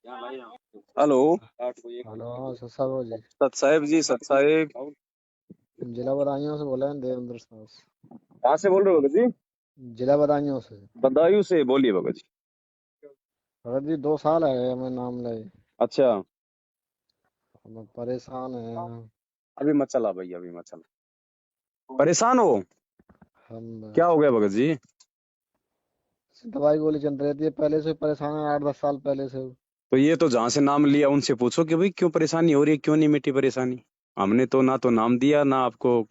Hello. Hello, हाँ सत्संग जी। सत साहेब जी, सत साहेब। जिला बदायूं से बोले हैं, देवेंद्र साहब। कहाँ से बोल रहे हो भगत जी? जिला बदायूं से। बदायूं से बोलिए भगत जी। भगत जी 2 साल है हमें नाम ले। अच्छा। हम परेशान हैं। अभी मत चला भैया, अभी मत चला। परेशान हो? हम क्या हो गया भगत जी? दवाई गोली चल रही थी, पहले से परेशान है, 8-10 साल पहले से। तो ये तो जहाँ से नाम लिया उनसे पूछो कि भाई क्यों परेशानी हो रही है, क्यों नहीं मिटी परेशानी। हमने तो ना तो नाम दिया ना आपको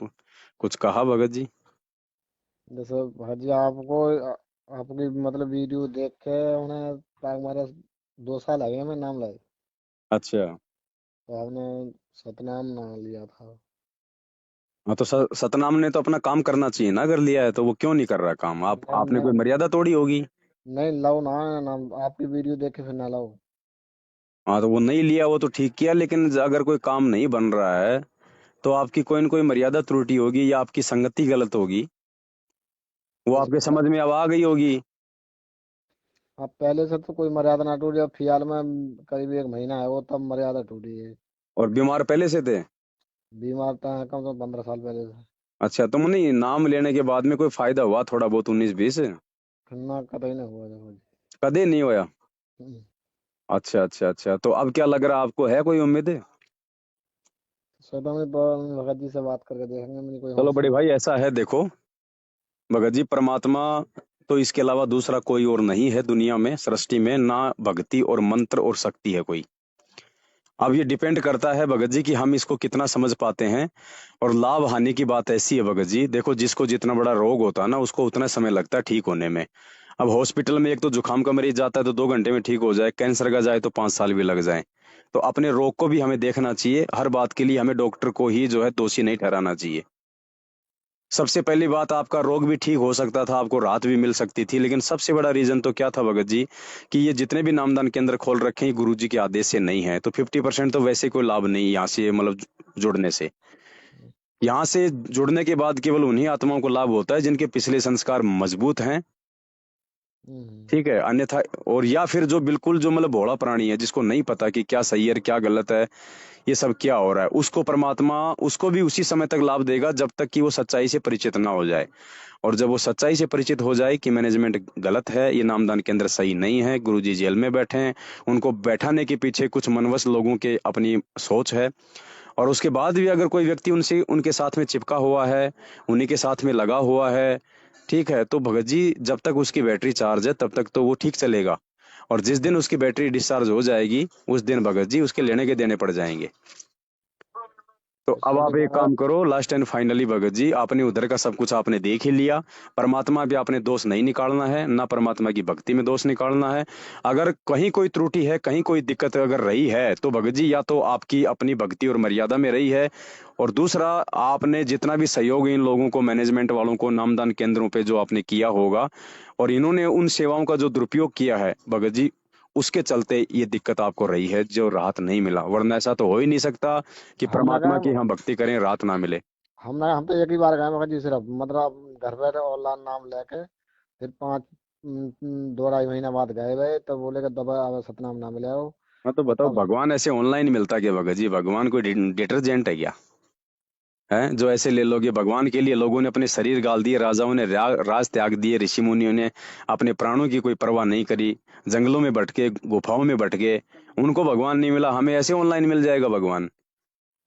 कुछ कहा भगत जी। जैसे भगत जी आपको आपकी मतलब वीडियो देख के उन्हें हमारा 2 साल आ गए हमें नाम लाए। अच्छा। तो आपने सतनाम नाम लिया था। हाँ तो सतनाम ने तो अपना काम करना चाहिए ना, अगर लिया है तो वो क्यों नहीं कर रहा काम? नहीं आपने कोई नहीं, मर्यादा तोड़ी होगी। नहीं लाओ ना नाम, आपकी वीडियो देख के फिर ना लाओ। हाँ तो वो नहीं लिया, वो तो ठीक किया, लेकिन अगर कोई काम नहीं बन रहा है तो आपकी कोई न कोई मर्यादा त्रुटि होगी या आपकी संगति गलत होगी। वो जैसे आपके समझ में अब आ गई होगी। आप पहले से तो कोई मर्यादा ना टूटी, अब फिलहाल में करीब 1 महीना है वो तब मर्यादा टूटी है। और बीमार पहले से थे? बीमार तो है कम से कम 15 साल पहले से। अच्छा, तो नहीं नाम लेने के बाद में कोई फायदा हुआ थोड़ा बहुत 19-20? खन्ना कतई नहीं हुआ देखो जी। कदे नहीं होया? हम्म। अच्छा अच्छा अच्छा, तो अब क्या लग रहा है आपको, है कोई उम्मीद है? सोचा मैं भगत जी से बात करके देखेंगे, मेरी कोई चलो होश बड़े है। भाई, ऐसा है देखो भगत जी, परमात्मा तो इसके अलावा दूसरा कोई और नहीं है दुनिया में, सृष्टि में ना। भक्ति और मंत्र और शक्ति है कोई। अब ये डिपेंड करता है भगत जी कि हम इसको कितना समझ पाते हैं। और लाभ हानि की बात ऐसी है भगत जी, देखो जिसको जितना बड़ा रोग होता है ना उसको उतना समय लगता है ठीक होने में। अब हॉस्पिटल में एक तो जुकाम का मरीज जाता है तो 2 घंटे में ठीक हो जाए, कैंसर का जाए तो 5 साल भी लग जाए। तो अपने रोग को भी हमें देखना चाहिए, हर बात के लिए हमें डॉक्टर को ही जो है दोषी नहीं ठहराना चाहिए। सबसे पहली बात, आपका रोग भी ठीक हो सकता था, आपको राहत भी मिल सकती थी, लेकिन सबसे बड़ा रीजन तो क्या था भगत जी कि ये जितने भी नामदान केंद्र खोल रखे हैं गुरु जी के आदेश से नहीं है, तो 50% तो वैसे कोई लाभ नहीं यहाँ से, मतलब जुड़ने से। यहाँ से जुड़ने के बाद केवल उन्हीं आत्माओं को लाभ होता है जिनके पिछले संस्कार मजबूत हैं। हम्म। ठीक है, अन्यथा और या फिर जो बिल्कुल जो मतलब भोला प्राणी है, जिसको नहीं पता कि क्या सही है क्या गलत है, ये सब क्या हो रहा है, उसको परमात्मा उसको भी उसी समय तक लाभ देगा जब तक कि वो सच्चाई से परिचित ना हो जाए। और जब वो सच्चाई से परिचित हो जाए कि मैनेजमेंट गलत है, ये नामदान केंद्र सही नहीं है, गुरुजी जेल में बैठे हैं, उनको बैठाने के पीछे कुछ मनवस लोगों के अपनी सोच है, और उसके बाद भी अगर कोई व्यक्ति उनसे उनके साथ में चिपका हुआ है, उन्हीं के साथ में लगा हुआ है, ठीक है, तो भगत जी जब तक उसकी बैटरी चार्ज है तब तक तो वो ठीक चलेगा। और जिस दिन उसकी बैटरी डिस्चार्ज हो जाएगी उस दिन भगत जी उसके लेने के देने पड़ जाएंगे। तो अब इसीलिए आप एक हमारा। काम करो, last and finally Bhagat ji, आपने उधर का सब कुछ आपने देख ही लिया। परमात्मा पे आपने दोष नहीं निकालना है, ना परमात्मा की भक्ति में दोष निकालना है। अगर कहीं कोई त्रुटि है, कहीं कोई दिक्कत अगर रही है तो भगत जी या तो आपकी अपनी भक्ति और मर्यादा में रही है, और दूसरा आपने जितना भी सहयोग इन लोगों को, मैनेजमेंट वालों को, नामदान केंद्रों पे जो आपने किया होगा, और इन्होंने उन सेवाओं का जो दुरुपयोग किया है भगत जी, उसके चलते ये दिक्कत आपको रही है, जो राहत नहीं मिला। वरना ऐसा तो हो ही नहीं सकता कि हमने परमात्मा की कहा हम भक्ति करें राहत ना मिले। हम तो एक ही बार गए भगत जी, सिर्फ मतलब घर बैठे ऑनलाइन नाम लेके फिर 2-2.5 महीना बाद गए भाई, तब बोले कि दबा अब सतनाम ना मिले हो। हाँ तो और बताओ, तब भगवान ऐसे ऑनलाइन मिलता क्या भगत जी? भगवान कोई डिटर्जेंट है क्या? है जो ऐसे ले लोगे? भगवान के लिए लोगों ने अपने शरीर गाल दिए, राजाओं ने राज त्याग दिए, ऋषि मुनियों ने अपने प्राणों की कोई परवाह नहीं करी, जंगलों में भटके, गुफाओं में भटके, उनको भगवान नहीं मिला, हमें ऐसे ऑनलाइन मिल जाएगा भगवान?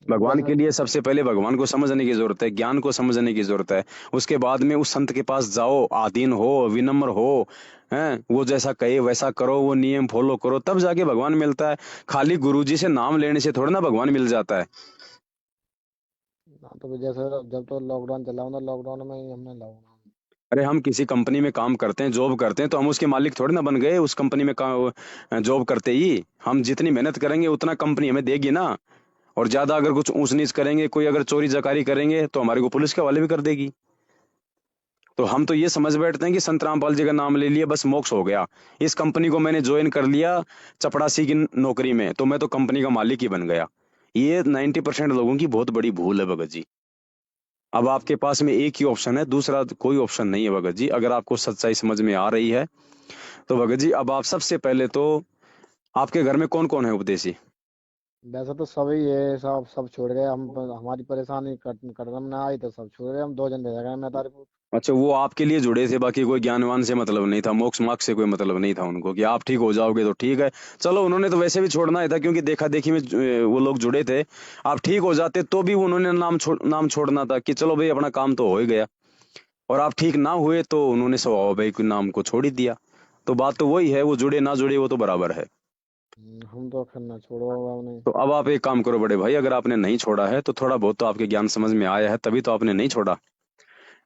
भगवान जैसे के लिए सबसे पहले भगवान को समझने की जरूरत है, ज्ञान को समझने की जरूरत है। उसके बाद में उस संत के पास जाओ, आधीन हो, विनम्र हो, हैं, वो जैसा कहे वैसा करो, वो नियम फॉलो करो, तब जाके भगवान मिलता है। खाली गुरुजी से नाम लेने से थोड़ा ना भगवान मिल जाता है। हाँ, तो जैसे जब तो लॉकडाउन चला ना, लॉकडाउन में ही हमने लॉकडाउन। अरे हम किसी कंपनी में काम करते हैं, जॉब करते हैं, तो हम उसके मालिक थोड़ी ना बन गए उस कंपनी में जॉब करते ही। हम जितनी मेहनत करेंगे उतना कंपनी हमें देगी ना। और ज्यादा अगर कुछ ऊंच नीच करेंगे, कोई अगर चोरी जकारी करेंगे तो हमारे को पुलिस के हवाले भी कर देगी। तो हम तो ये समझ बैठते हैं कि संत रामपाल जी का नाम ले लिया बस मोक्ष हो गया। इस कंपनी को मैंने ज्वाइन कर लिया चपड़ासी की नौकरी में, तो मैं तो कंपनी का मालिक ही बन गया। ये 90% लोगों की बहुत बड़ी भूल है भगत जी। अब आपके पास में एक ही ऑप्शन है, दूसरा कोई ऑप्शन नहीं है भगत जी, अगर आपको सच्चाई समझ में आ रही है तो भगत जी अब आप सबसे पहले तो आपके घर में कौन कौन है उपदेशी? वैसे तो सभी ये सब सब छोड़ गए हम। हमारी परेशानी कदम ना आई तो सब छोड़ गए हम। 2 जन रह गए मैं तारीपुर। अच्छा, वो आपके लिए जुड़े थे, बाकी कोई ज्ञानवान से मतलब नहीं था, मोक्ष मार्ग से कोई मतलब नहीं था उनको कि आप ठीक हो जाओगे तो ठीक है। चलो, उन्होंने तो वैसे भी छोड़ना ही था क्योंकि देखा देखी में वो लोग जुड़े थे। आप ठीक हो जाते तो भी उन्होंने नाम छोड़ना था कि चलो भाई अपना काम तो हो ही गया। और आप ठीक ना हुए तो उन्होंने स्वभाव भाई के नाम को छोड़ ही दिया। तो बात तो वही है, वो जुड़े ना जुड़े वो तो बराबर है। हम तो खन्ना छोड़ो अब नहीं। तो अब आप एक काम करो बड़े भाई, अगर आपने नहीं छोड़ा है तो थोड़ा बहुत तो आपके ज्ञान समझ में आया है, तभी तो आपने नहीं छोड़ा।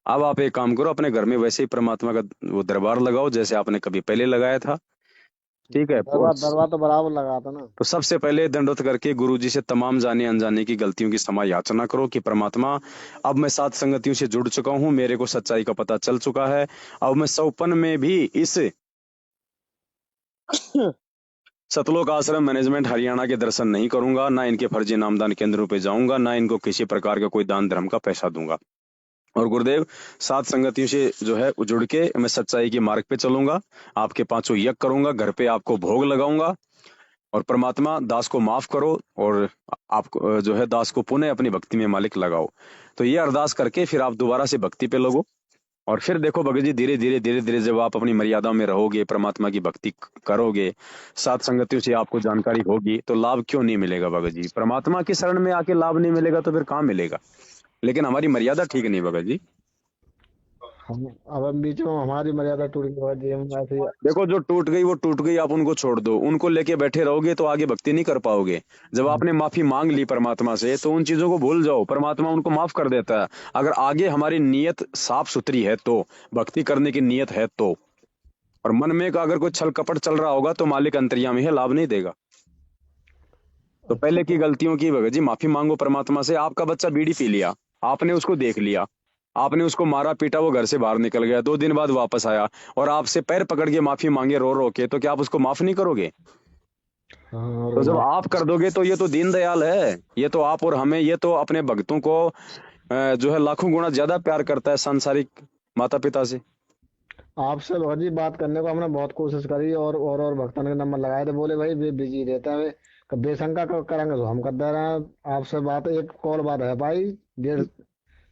अब आप एक काम करो, अपने घर में वैसे ही परमात्मा का वो दरबार लगाओ जैसे आपने कभी पहले लगाया था। ठीक है। दरबार दरबार तो बराबर लगा था ना। तो सबसे पहले दंडवत करके गुरु जी से तमाम जाने अनजाने की गलतियों की क्षमा याचना करो कि परमात्मा, अब मैं सात संगतियों से जुड़ चुका हूँ, मेरे को सच्चाई का पता चल चुका है। अब मैं सौपन में भी इस सतलोक आश्रम मैनेजमेंट हरियाणा के दर्शन नहीं करूंगा, ना इनके फर्जी नामदान केंद्रों पे जाऊंगा, ना इनको किसी प्रकार का कोई दान धर्म का पैसा दूंगा। और गुरुदेव, सात संगतियों से जो है जुड़ के मैं सच्चाई के मार्ग पे चलूंगा। आपके पांचों यज्ञ करूंगा, घर पे आपको भोग लगाऊंगा। और परमात्मा, दास को माफ करो और आपको जो है दास को पुनः अपनी भक्ति में मालिक लगाओ। तो ये अरदास करके फिर आप दोबारा से भक्ति पे लगो। और फिर देखो भगत जी, धीरे धीरे धीरे धीरे जब आप अपनी मर्यादा में रहोगे, परमात्मा की भक्ति करोगे, सात संगतियों से आपको जानकारी होगी, तो लाभ क्यों नहीं मिलेगा भगत जी? परमात्मा की शरण में आके लाभ नहीं मिलेगा तो फिर कहाँ मिलेगा? लेकिन हमारी मर्यादा ठीक नहीं भगत जी। हम अब बीच में हमारी मर्यादा टूट गई जी। हम ऐसे देखो, जो टूट गई वो टूट गई, आप उनको छोड़ दो। उनको लेके बैठे रहोगे तो आगे भक्ति नहीं कर पाओगे। जब आपने माफी मांग ली परमात्मा से तो उन चीजों को भूल जाओ, परमात्मा उनको माफ कर देता है। अगर आगे हमारी नीयत साफ सुथरी है तो, भक्ति करने की नीयत है तो। और मन में का अगर कोई छल कपट चल रहा होगा तो मालिक अंतर्यामी है, लाभ नहीं देगा। तो अच्छा पहले की गलतियों की भगत जी माफी मांगो परमात्मा से। आपका बच्चा बीड़ी पी लिया, आपने उसको देख लिया, आपने उसको मारा पीटा, वो घर से बाहर निकल गया, 2 दिन बाद वापस आया और आपसे पैर पकड़ के माफी मांगे रो रो के, तो क्या आप उसको माफ नहीं करोगे? हाँ। और तो जब माफ। आप कर दोगे तो ये तो दीनदयाल है, ये तो आप और हमें, ये तो अपने भक्तों को जो है लाखों गुना ज्यादा प्यार करता है सांसारिक माता पिता से। आपसे भाजी बात करने को हमने बहुत कोशिश करी और भक्तन के नंबर लगाए थे। बोले भाई वे बिजी रहते हैं वे। बेशंका करेंगे तो हम कर दे रहे हैं। आपसे बात एक कॉल बात है भाई। डेढ़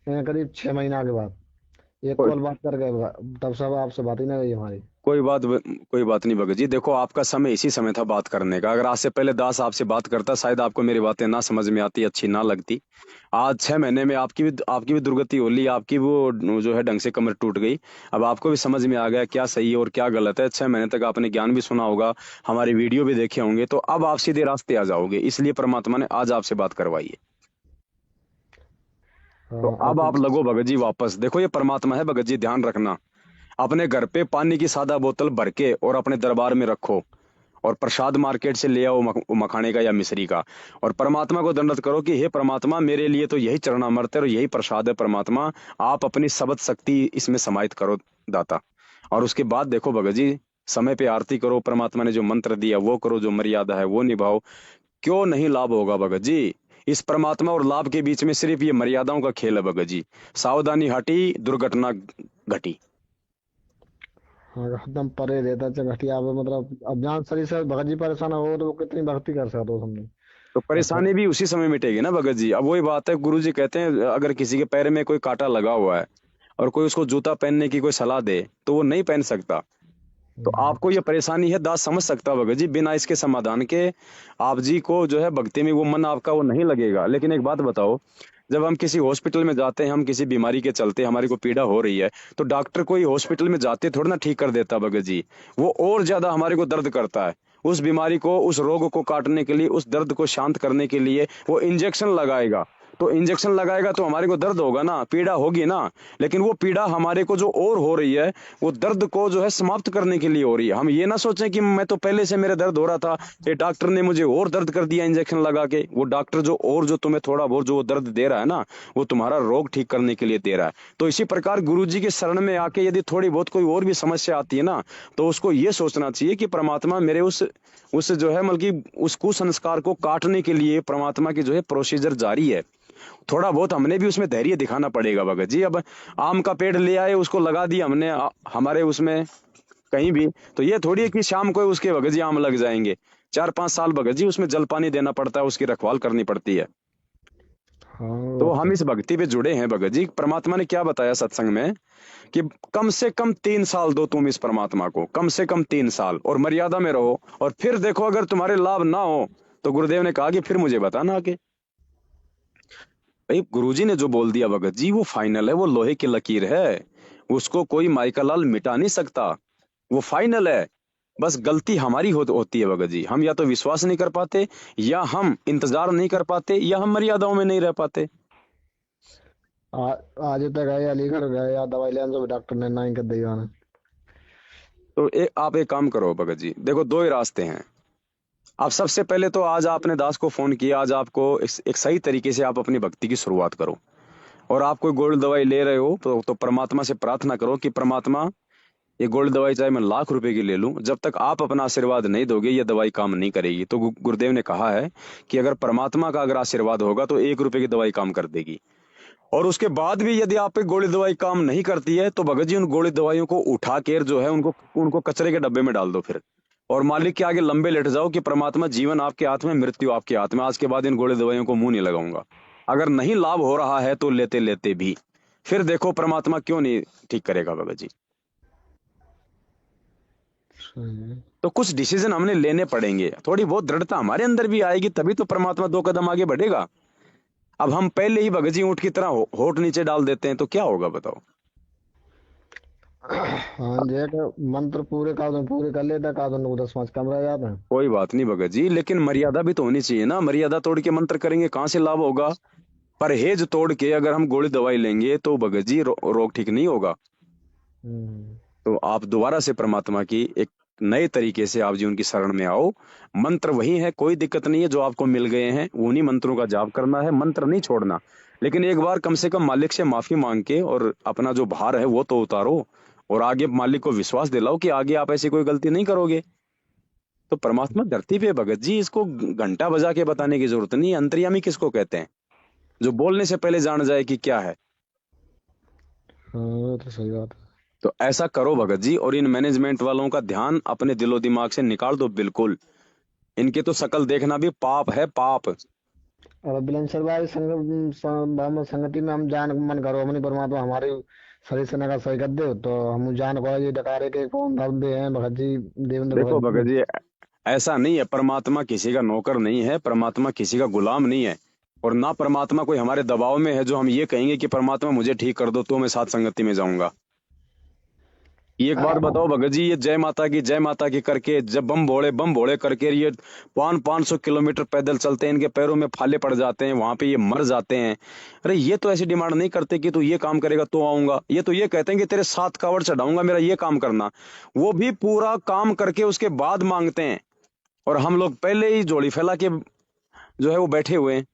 करीब 6 महीना के बाद एक कोई कॉल बात कर गए। तब से अब आपसे बात ही नहीं रही हमारी। कोई बात नहीं भगत जी। देखो, आपका समय इसी समय था बात करने का। अगर आज से पहले दास आपसे बात करता, शायद आपको मेरी बातें ना समझ में आती, अच्छी ना लगती। आज 6 महीने में आपकी भी दुर्गति हो ली, आपकी वो जो है ढंग से कमर टूट गई। अब आपको भी समझ में आ गया क्या सही है और क्या गलत है। 6 महीने तक आपने ज्ञान भी सुना होगा, हमारी वीडियो भी देखे होंगे, तो अब आप सीधे रास्ते आ जाओगे, इसलिए परमात्मा ने आज आपसे बात करवाई है। तो हाँ अब आप। आप लगो भगत जी वापस। देखो, ये परमात्मा है भगत जी, ध्यान रखना। अपने घर पे पानी की सादा बोतल भर के और अपने दरबार में रखो। और प्रसाद मार्केट से ले आओ, मखाने का या मिश्री का। और परमात्मा को दंडवत करो कि हे परमात्मा, मेरे लिए तो यही चरणामृत है और यही प्रसाद है परमात्मा। आप अपनी सबद शक्ति इसमें समाहित करो दाता। और उसके बाद देखो भगत जी, समय पे आरती करो, परमात्मा ने जो मंत्र दिया वो करो, जो मर्यादा है वो निभाओ। क्यों नहीं लाभ होगा भगत जी? इस परमात्मा और लाभ के बीच में सिर्फ ये मर्यादाओं का खेल है भगत जी। सावधानी हटी, दुर्घटना घटी। हाँ एकदम परे रहता है घटिया पे। मतलब अब जान शरीर से भगत जी परेशान हो तो वो कितनी भक्ति कर सकते हो समझो। तो और परेशानी भी उसी समय मिटेगी ना भगत जी। अब वही बात है, गुरु जी कहते हैं अगर किसी के पैर में कोई कांटा लगा हुआ है और कोई उसको जूता पहनने की कोई सलाह दे तो वो नहीं पहन सकता। तो आपको ये परेशानी है, दास समझ सकता भगत जी, बिना इसके समाधान के आप जी को जो है भक्ति में वो मन आपका वो नहीं लगेगा। लेकिन एक बात बताओ, जब हम किसी हॉस्पिटल में जाते हैं, हम किसी बीमारी के चलते हमारी को पीड़ा हो रही है, तो डॉक्टर कोई हॉस्पिटल में जाते थोड़ा ना ठीक कर देता भगत जी। वो और ज्यादा हमारे को दर्द करता है। उस बीमारी को, उस रोग को काटने के लिए, उस दर्द को शांत करने के लिए वो इंजेक्शन लगाएगा। तो इंजेक्शन लगाएगा तो हमारे को दर्द होगा ना, पीड़ा होगी ना। लेकिन वो पीड़ा हमारे को जो और हो रही है, वो दर्द को जो है समाप्त करने के लिए हो रही है। हम ये ना सोचें कि मैं तो पहले से मेरे दर्द हो रहा था, ये डॉक्टर ने मुझे और दर्द कर दिया इंजेक्शन लगा के। वो डॉक्टर जो तुम्हें थोड़ा बहुत जो दर्द दे रहा है ना, वो तुम्हारा रोग ठीक करने के लिए दे रहा है। तो इसी प्रकार गुरु जी के शरण में आके यदि थोड़ी बहुत कोई और भी समस्या आती है ना, तो उसको ये सोचना चाहिए कि परमात्मा मेरे उस जो है मतलब उस कुसंस्कार को काटने के लिए परमात्मा की जो है प्रोसीजर जारी है। थोड़ा बहुत हमने भी उसमें धैर्य दिखाना पड़ेगा भगत जी। अब आम का पेड़ ले आए, उसको लगा दिया हमने हमारे उसमें कहीं भी, तो ये थोड़ी है कि शाम को उसके भगत जी आम लग जाएंगे। 4-5 साल भगत जी उसमें जल पानी देना पड़ता है, उसकी रखवाल करनी पड़ती है। हाँ तो वो हम तो इस भक्ति पे जुड़े हैं भगत जी। परमात्मा ने क्या बताया सत्संग में कि कम से कम 3 साल दो तुम इस परमात्मा को, कम से कम 3 साल, और मर्यादा में रहो, और फिर देखो अगर तुम्हारे लाभ ना हो तो गुरुदेव ने कहा कि फिर मुझे बताना आके। भाई गुरुजी ने जो बोल दिया भगत जी वो फाइनल है, वो लोहे की लकीर है, उसको कोई माइका लाल मिटा नहीं सकता, वो फाइनल है। बस गलती हमारी होती है भगत जी, हम या तो विश्वास नहीं कर पाते, या हम इंतजार नहीं कर पाते, या हम मर्यादाओं में नहीं रह पाते। आज तक गए अलीगढ़ गए या दवाई लेने तो भी डॉक्टर ने ना ही कर दिया ना। तो आप एक काम करो भगत जी, देखो दो ही रास्ते हैं। आप सबसे पहले तो आज आपने दास को फोन किया, आज आपको एक सही तरीके से आप अपनी भक्ति की शुरुआत करो। और आप कोई गोल्ड दवाई ले रहे हो तो परमात्मा से प्रार्थना करो कि परमात्मा ये गोल्ड दवाई चाहे मैं लाख रुपए की ले लूं, जब तक आप अपना आशीर्वाद नहीं दोगे ये दवाई काम नहीं करेगी। तो गुरुदेव ने कहा है कि अगर परमात्मा का अगर आशीर्वाद होगा तो 1 रुपए की दवाई काम कर देगी। और उसके बाद भी यदि आप पे गोली दवाई काम नहीं करती है तो भगत जी उन गोली दवाइयों को उठा कर जो है उनको उनको कचरे के डब्बे में डाल दो फिर, और मालिक के आगे लंबे लेट जाओ कि परमात्मा जीवन आपके हाथ में, मृत्यु आपके हाथ में, आज के बाद इन गोली दवाइयों को मुंह नहीं लगाऊंगा। अगर नहीं लाभ हो रहा है तो लेते लेते भी फिर देखो परमात्मा क्यों नहीं ठीक करेगा भगत जी। सही है। तो कुछ डिसीजन हमने लेने पड़ेंगे, थोड़ी बहुत दृढ़ता हमारे अंदर भी आएगी तभी तो परमात्मा 2 कदम आगे बढ़ेगा। अब हम पहले ही भगत जी ऊंट की तरह होठ नीचे डाल देते हैं तो क्या होगा बताओ। हाँ जे के मंत्र पूरे कर लेता का तो 10 5 कम रह जाते हैं। कोई बात नहीं भगत जी, लेकिन मर्यादा भी तो होनी चाहिए ना, मर्यादा तोड़ के मंत्र करेंगे कहाँ से लाभ होगा। परहेज तोड़ के अगर हम गोली दवाई लेंगे तो भगत जी रोग ठीक नहीं होगा। हम्म। तो आप दोबारा से परमात्मा की एक नए तरीके से आप जी उनकी शरण में आओ। मंत्र वही है, कोई दिक्कत नहीं है, जो आपको मिल गए हैं उन्हीं मंत्रों का जाप करना है, मंत्र नहीं छोड़ना। लेकिन एक बार कम से कम मालिक से माफी मांग के और अपना जो भार है वो तो उतारो, और आगे मालिक को विश्वास दिलाओ कि आगे आप ऐसी कोई गलती नहीं करोगे। तो परमात्मा धरती पे भगत जी, इसको घंटा बजा के बताने की जरूरत नहीं है। अंतर्यामी किसको कहते हैं? जो बोलने से पहले जान जाए कि क्या है। हाँ वो तो सही बात है। तो ऐसा करो भगत जी, और इन मैनेजमेंट वालों का ध्यान अपने दिलो दिमाग से निकाल दो बिल्कुल। इनके तो शकल देखना भी पाप है, पाप। और बिलंसर भाई हम संगति में हम जान मन करो अपनी परमात्मा हमारी शरीर से नगा सही कर दो तो हम जान को ये डकारे के कौन धर दे हैं भगत जी देवेंद्र देखो भगत भगत जी। जी, ऐसा नहीं है, परमात्मा किसी का नौकर नहीं है, परमात्मा किसी का गुलाम नहीं है, और ना परमात्मा कोई हमारे दबाव में है जो हम ये कहेंगे कि परमात्मा मुझे ठीक कर दो तो मैं साथ संगति में जाऊंगा। एक बात बताओ भगत जी, ये जय माता की करके जब बम भोड़े करके ये 500 किलोमीटर पैदल चलते हैं, इनके पैरों में फाले पड़ जाते हैं, वहां पे ये मर जाते हैं। अरे ये तो ऐसी डिमांड नहीं करते कि तू ये काम करेगा तो आऊंगा, ये तो ये कहते हैं कि तेरे 7 कावड़ चढ़ाऊंगा, मेरा ये काम करना। वो भी पूरा काम करके उसके बाद मांगते हैं, और हम लोग पहले ही झोली फैला के जो है वो बैठे हुए हैं।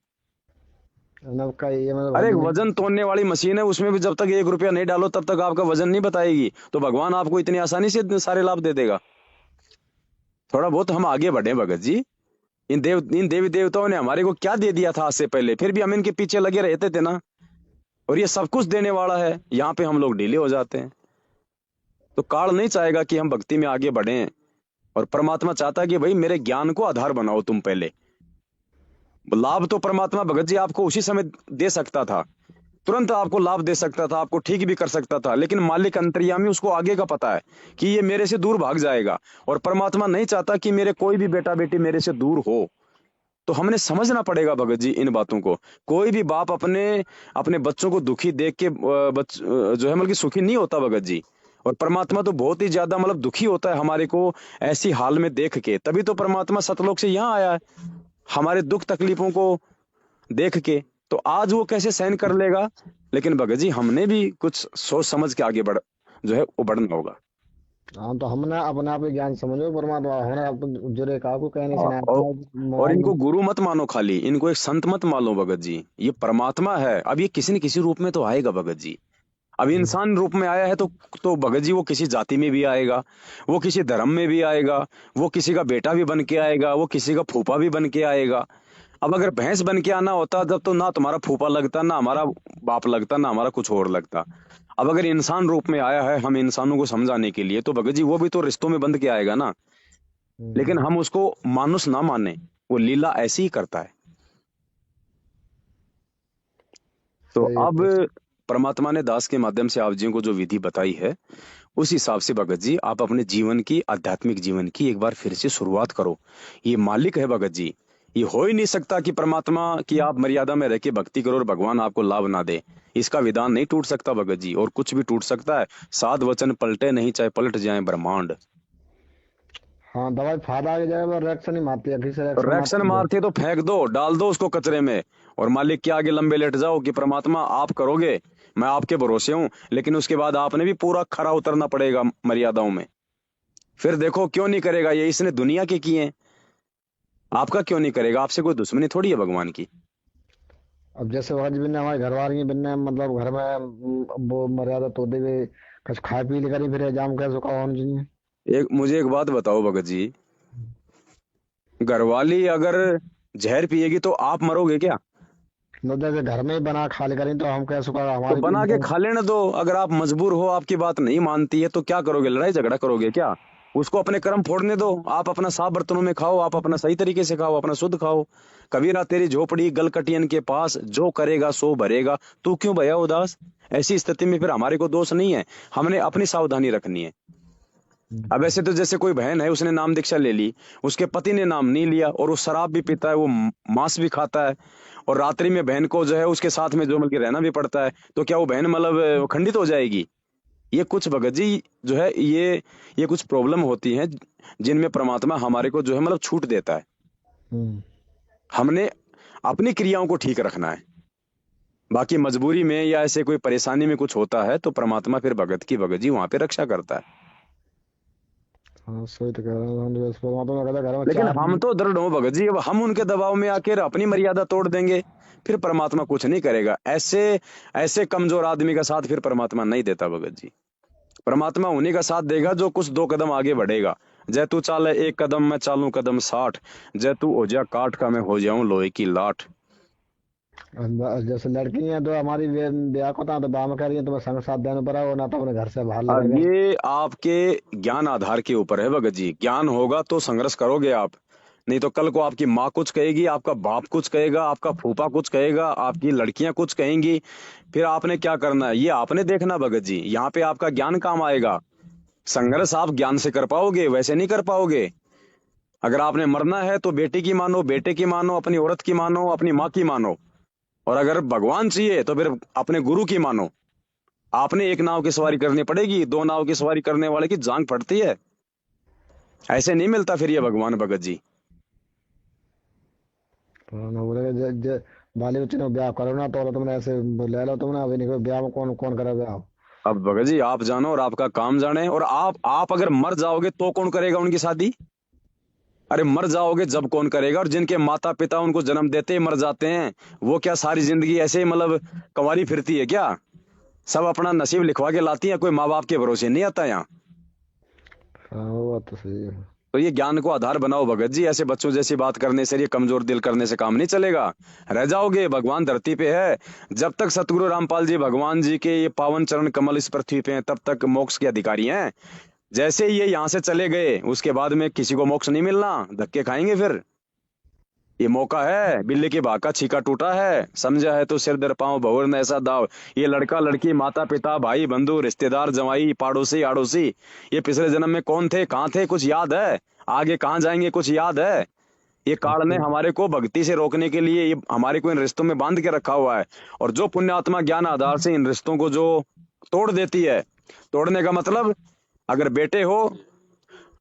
मतलब का ये मतलब अरे भगत एक जी वजन तोलने वाली मशीन है, उसमें भी जब तक 1 रुपया नहीं डालो तब तक आपका वजन नहीं बताएगी, तो भगवान आपको इतनी आसानी से इतने सारे लाभ दे देगा? थोड़ा बहुत हम आगे बढ़े भगत जी। इन देवी देवताओं ने हमारे को क्या दे दिया था आज से पहले, फिर भी हम इनके पीछे लगे रहते थे ना। और ये सब कुछ देने वाला है, यहाँ पे हम लोग ढीले हो जाते हैं। तो काल नहीं चाहेगा कि हम भक्ति में आगे बढ़े, और परमात्मा चाहता है कि भाई मेरे ज्ञान को आधार बनाओ तुम पहले। लाभ तो परमात्मा भगत जी आपको उसी समय दे सकता था, तुरंत आपको लाभ दे सकता था, आपको ठीक भी कर सकता था, लेकिन मालिक अंतर्यामी उसको आगे का पता है कि ये मेरे से दूर भाग जाएगा, और परमात्मा नहीं चाहता कि मेरे कोई भी बेटा बेटी मेरे से दूर हो। तो हमने समझना पड़ेगा भगत जी इन बातों को। कोई भी बाप अपने अपने बच्चों को दुखी देख के जो है मतलब सुखी नहीं होता भगत जी। और परमात्मा तो बहुत ही ज्यादा मतलब दुखी होता है हमारे को ऐसी हाल में देख के, तभी तो परमात्मा सतलोक से यहाँ आया है हमारे दुख तकलीफों को देख के। तो आज वो कैसे सहन कर लेगा? लेकिन भगत जी हमने भी कुछ सोच समझ के आगे बढ़ जो है वो बढ़ना होगा। हाँ तो हमने अपने आप ही ज्ञान समझो परमात्मा हमने जुड़े का को कहने से ना और, और मोबाइल इनको गुरु मत मानो, खाली इनको एक संत मत मानो भगत जी। ये परमात्मा है, अब ये किसी न किसी रूप में तो आएगा भगत जी। अब में। इंसान रूप में आया है तो भगत जी वो किसी जाति में भी आएगा, वो किसी धर्म में भी आएगा, वो किसी का बेटा भी बन के आएगा, वो किसी का फूफा भी बन के आएगा। अब अगर भैंस बन के आना होता तब तो ना तुम्हारा फूफा लगता, ना हमारा बाप लगता, ना हमारा कुछ और लगता। अब अगर इंसान रूप में आया है हम इंसानों को समझाने के लिए, तो भगत जी वो भी तो रिश्तों में बंध के आएगा ना। लेकिन हम उसको मानुस ना माने, वो लीला ऐसी ही करता है। तो सही है अब तो। परमात्मा ने दास के माध्यम से आप जी को जो विधि बताई है, उस हिसाब से भगत जी आप अपने जीवन की, आध्यात्मिक जीवन की एक बार फिर से शुरुआत करो। ये मालिक है भगत जी। ये हो ही नहीं सकता कि परमात्मा की आप मर्यादा में रह के भक्ति करो और भगवान आपको लाभ ना दे। इसका विधान नहीं टूट सकता भगत जी, और कुछ भी टूट सकता है, साध वचन पलटे नहीं, चाहे पलट जाए ब्रह्मांड। हाँ, दवाई फायदा की जगह पर रिएक्शन ही मारती है, फिर से और रिएक्शन रिएक्शन मारती है। मारते तो फेंक दो, डाल दो उसको कचरे में, और मालिक के आगे लंबे लेट जाओ कि परमात्मा आप करोगे, मैं आपके भरोसे हूं, लेकिन उसके बाद आपने भी पूरा खरा उतरना पड़ेगा मर्यादाओं में। फिर देखो क्यों नहीं करेगा, ये इसने दुनिया के किए हैं, आपका क्यों नहीं करेगा? आपसे कोई दुश्मनी थोड़ी है भगवान की। अब जैसे आज भी ने हमारे घर वाली भी ने मतलब घर में वो मर्यादा तोड़ते हुए कुछ खाए पी लेकर ही फिर एग्जाम कैसे होगा होना चाहिए। मुझे एक बात बताओ भगत जी, घरवाली अगर जहर पिएगी तो आप मरोगे क्या? तो जैसे घर में ही बना खा लेकर ही तो हम कैसे होगा तो हमारी बना के खा लेने दो। अगर आप मजबूर हो, आपकी बात नहीं मानती है, तो क्या करोगे? लड़ाई झगड़ा करोगे क्या? उसको अपने कर्म फोड़ने दो, आप अपना साफ बर्तनों में खाओ, आप अपना सही तरीके से खाओ, अपना शुद्ध खाओ। कबीरा तेरी झोपड़ी गलकटियन के पास, जो करेगा सो भरेगा, तू क्यों भया उदास? ऐसी स्थिति में फिर हमारे को दोष नहीं है, हमने अपनी सावधानी रखनी है। अब ऐसे तो जैसे कोई बहन है, उसने नाम दीक्षा ले ली, उसके पति ने नाम नहीं लिया, और वो शराब भी पीता है, वो मांस भी खाता है, और रात्रि में बहन को जो है उसके साथ में जो मतलब कि रहना भी पड़ता है, तो क्या वो बहन मतलब खंडित हो जाएगी? ये कुछ भगत जी जो है, ये कुछ प्रॉब्लम होती हैं, जिनमें परमात्मा हमारे को जो है मतलब छूट देता है। हम्म। हमने अपनी क्रियाओं को ठीक रखना है। बाकी मजबूरी में या ऐसे कोई परेशानी में कुछ होता है, तो परमात्मा फिर भगत की भगत जी वहां पे रक्षा करता है। हाँ सही तो कह रहे हैं, हम जो परमात्मा कहता है घर में लेकिन चार। हम तो दृढ़ हो भगत जी, अब हम उनके दबाव में आकर अपनी मर्यादा तोड़ देंगे, फिर परमात्मा कुछ नहीं करेगा। ऐसे ऐसे कमजोर आदमी का साथ फिर परमात्मा नहीं देता भगत जी। परमात्मा उन्हीं का साथ देगा जो कुछ दो कदम आगे बढ़ेगा। जय तू चाले एक कदम, मैं चालू कदम 60। जय तू हो जा काठ का, मैं हो जाऊं लोहे की लाठ। जैसे लड़की हैं तो हमारी ब्याह को तो ब्याह में कह रही है तो मैं संग साथ देने पर है, ना तो अपने घर से बाहर अब लेकर गए। ये आपके ज्ञान आधार के ऊपर है भगत जी। ज्ञान होगा तो संघर्ष करोगे आप, नहीं तो कल को आपकी माँ कुछ कहेगी, आपका बाप कुछ कहेगा, आपका फूफा कुछ कहेगा, आपकी लड़कियां कुछ कहेंगी। फिर आपने क्या करना है, ये आपने देखना भगत जी। यहाँ पे आपका ज्ञान काम आएगा। संघर्ष आप ज्ञान से कर पाओगे, वैसे नहीं कर पाओगे। अगर आपने मरना है तो बेटी की मानो, बेटे की मानो, अपनी औरत की मानो, अपनी माँ की मानो, और अगर भगवान चाहिए तो फिर अपने गुरु की मानो। आपने एक नाव की सवारी करनी पड़ेगी, दो नाव की सवारी करने वाले की जांग फटती है। ऐसे नहीं मिलता फिर ये भगवान भगत जी। तो ना बोले बाली बच्चे ने ब्याह करो ना तो तुमने ऐसे ले लो तुमने, अभी नहीं कोई ब्याह में कौन कौन करे ब्याह। अब भगत जी आप जानो और आपका काम जाने, और आप अगर मर जाओगे तो कौन करेगा उनकी शादी? अरे मर जाओगे जब कौन करेगा? और जिनके माता पिता उनको जन्म देते ही मर जाते हैं, वो क्या सारी जिंदगी ऐसे ही मतलब कंवारी फिरती है क्या? सब अपना नसीब लिखवा के लाती है, कोई माँ बाप के भरोसे नहीं आता यहाँ। हाँ वो बात तो सही है। तो ये ज्ञान को आधार बनाओ भगत जी। ऐसे बच्चों जैसी बात करने से, ये कमजोर दिल करने से काम नहीं चलेगा। रह जाओगे, भगवान धरती पे है। जब तक सतगुरु रामपाल जी भगवान जी के ये पावन चरण कमल इस पृथ्वी पे हैं, तब तक मोक्ष के अधिकारी हैं। जैसे ही ये यहाँ से चले गए, उसके बाद में किसी को मोक्ष नहीं मिलना, धक्के खाएंगे फिर। ये मौका है, बिल्ली की भाग का छीका टूटा है, समझा है तो सिर दर पांव भवर न ऐसा दाव। ये लड़का लड़की, माता पिता, भाई बंधु, रिश्तेदार, जवाई, पड़ोसी आड़ोसी, ये पिछले जन्म में कौन थे, कहाँ थे, कुछ याद है? आगे कहाँ जाएंगे, कुछ याद है? ये काल ने हमारे को भक्ति से रोकने के लिए ये हमारे को इन रिश्तों में बांध के रखा हुआ है। और जो पुण्यात्मा ज्ञान आधार से इन रिश्तों को जो तोड़ देती है, तोड़ने का मतलब, अगर बेटे हो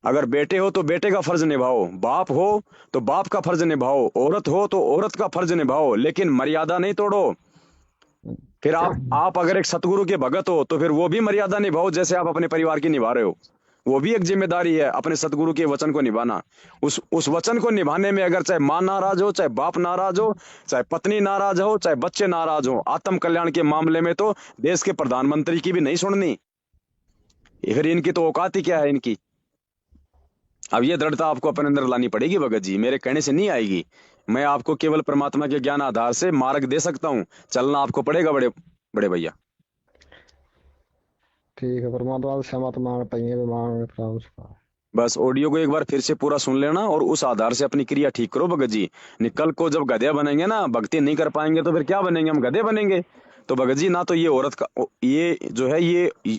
अगर बेटे हो तो बेटे का फर्ज निभाओ, बाप हो तो बाप का फर्ज निभाओ, औरत हो तो औरत का फर्ज निभाओ, लेकिन मर्यादा नहीं तोड़ो। फिर आप अगर एक सतगुरु के भगत हो तो फिर वो भी मर्यादा निभाओ, जैसे आप अपने परिवार की निभा रहे हो। वो भी एक जिम्मेदारी है, अपने सतगुरु के वचन को निभाना। उस वचन को निभाने में अगर चाहे माँ नाराज हो, चाहे बाप नाराज हो, चाहे पत्नी नाराज हो, चाहे बच्चे नाराज हो, आत्म कल्याण के मामले में तो देश के प्रधानमंत्री की भी नहीं सुननी। फिर इनकी तो औकात ही क्या है इनकी। अब ये दृढ़ता आपको अपने अंदर लानी पड़ेगी भगत जी, मेरे कहने से नहीं आएगी। मैं आपको केवल परमात्मा के ज्ञान आधार से मार्ग दे सकता हूँ, चलना आपको पड़ेगा बड़े बड़े भैया। ठीक है, परमात्मा से क्षमा तो मांगते ही है, भी मांग उसका। बस ऑडियो को एक बार फिर से पूरा सुन लेना और उस आधार से अपनी क्रिया ठीक करो भगत जी। निकल को जब गधे बनेंगे ना, भक्ति नहीं कर पाएंगे तो फिर क्या बनेंगे, हम गधे बनेंगे। तो भगत जी ना तो ये औरत का ये जो है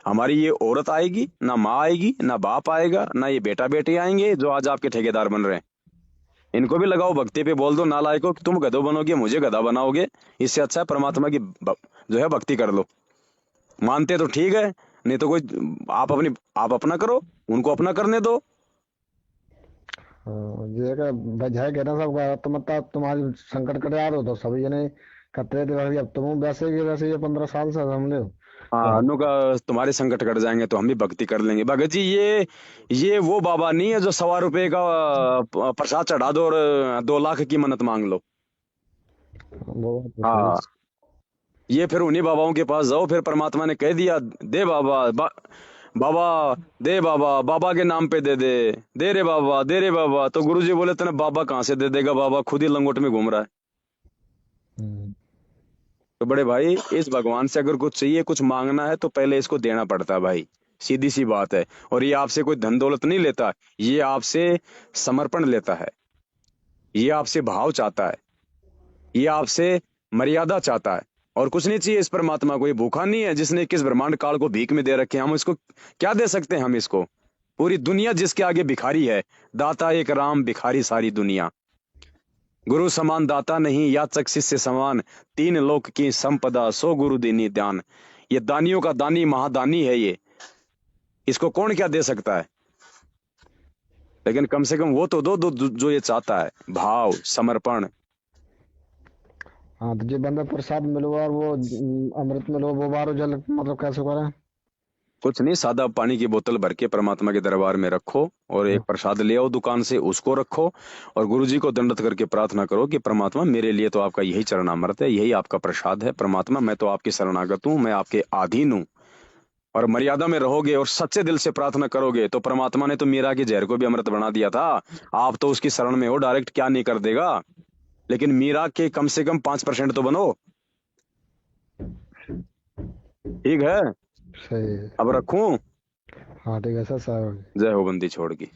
हमारी ये औरत आएगी, ना माँ आएगी, ना बाप आएगा, ना ये बेटा बेटी आएंगे जो आज आपके ठेकेदार बन रहे हैं। इनको भी लगाओ भक्ति पे, बोल दो नालायकों कि तुम गधों बनोगे, मुझे गधा बनाओगे। इससे अच्छा है परमात्मा की जो है भक्ति कर लो। मानते तो ठीक है, नहीं तो कोई आप अपना करो, उनको अपना करने दो। ये का वजह है ना सब, तो मतलब तुम्हारी संकट कर यार हो तो सभी जने करते थे भाई, अब तुम वैसे ही वैसे ये 15 साल से हमने तो हाँ, अनु का तुम्हारे संकट कट जाएंगे तो हम भी भक्ति कर लेंगे। भगत जी ये वो बाबा नहीं है जो 1.25 रुपए का प्रसाद चढ़ा दो और 2 लाख की मन्नत मांग लो। वो तो सही। हाँ, ये फिर उन्हीं बाबाओं के पास जाओ, फिर परमात्मा ने कह दिया दे बाबा, दे बाबा, बाबा के नाम पे दे दे, दे रे बाबा, दे रे बाबा। तो गुरुजी बोले तेने बाबा कहाँ से दे देगा, बाबा खुद ही लंगोट में घूम रहा है। हम्म। तो बड़े भाई, इस भगवान से अगर कुछ चाहिए, कुछ मांगना है तो पहले इसको देना पड़ता है भाई, सीधी सी बात है। और ये आपसे कोई धन दौलत नहीं लेता, ये आपसे समर्पण लेता है, ये आपसे भाव चाहता है, ये आपसे मर्यादा चाहता है, और कुछ नहीं चाहिए इस परमात्मा को। ये भूखा नहीं है जिसने 21 ब्रह्मांड काल को भीख में दे रखे हैं। हम इसको क्या दे सकते हैं, हम इसको, पूरी दुनिया जिसके आगे भिखारी है। दाता एक राम, भिखारी सारी दुनिया। गुरु समान दाता नहीं, याचक शिष्य समान, 3 लोक की संपदा, सो गुरु दीनी ध्यान। ये दानियों का दानी महादानी है ये, इसको कौन क्या दे सकता है। लेकिन कम से कम वो तो दो जो ये चाहता है, भाव समर्पण। हाँ तो जो बंदा प्रसाद मिलो और वो अमृत मिलो वो बारो जल मतलब कैसे करें। कुछ नहीं, सादा पानी की बोतल भर के परमात्मा के दरबार में रखो, और एक प्रसाद ले आओ दुकान से, उसको रखो, और गुरुजी को दंडवत करके प्रार्थना करो कि परमात्मा मेरे लिए तो आपका यही चरणामृत है, यही आपका प्रसाद है। परमात्मा मैं तो आपके शरणागत हूँ, मैं आपके अधीन हूँ। और मर्यादा में रहोगे और सच्चे दिल से प्रार्थना करोगे तो परमात्मा ने तो मीरा के जहर को भी अमृत बना दिया था। आप तो उसकी शरण में हो, डायरेक्ट क्या नहीं कर देगा। लेकिन मीरा के कम से कम 5% तो बनो। ठीक है, सही है। अब रखूं। हाँ ठीक है सर, साहब। जय हो बंदी छोड़ की।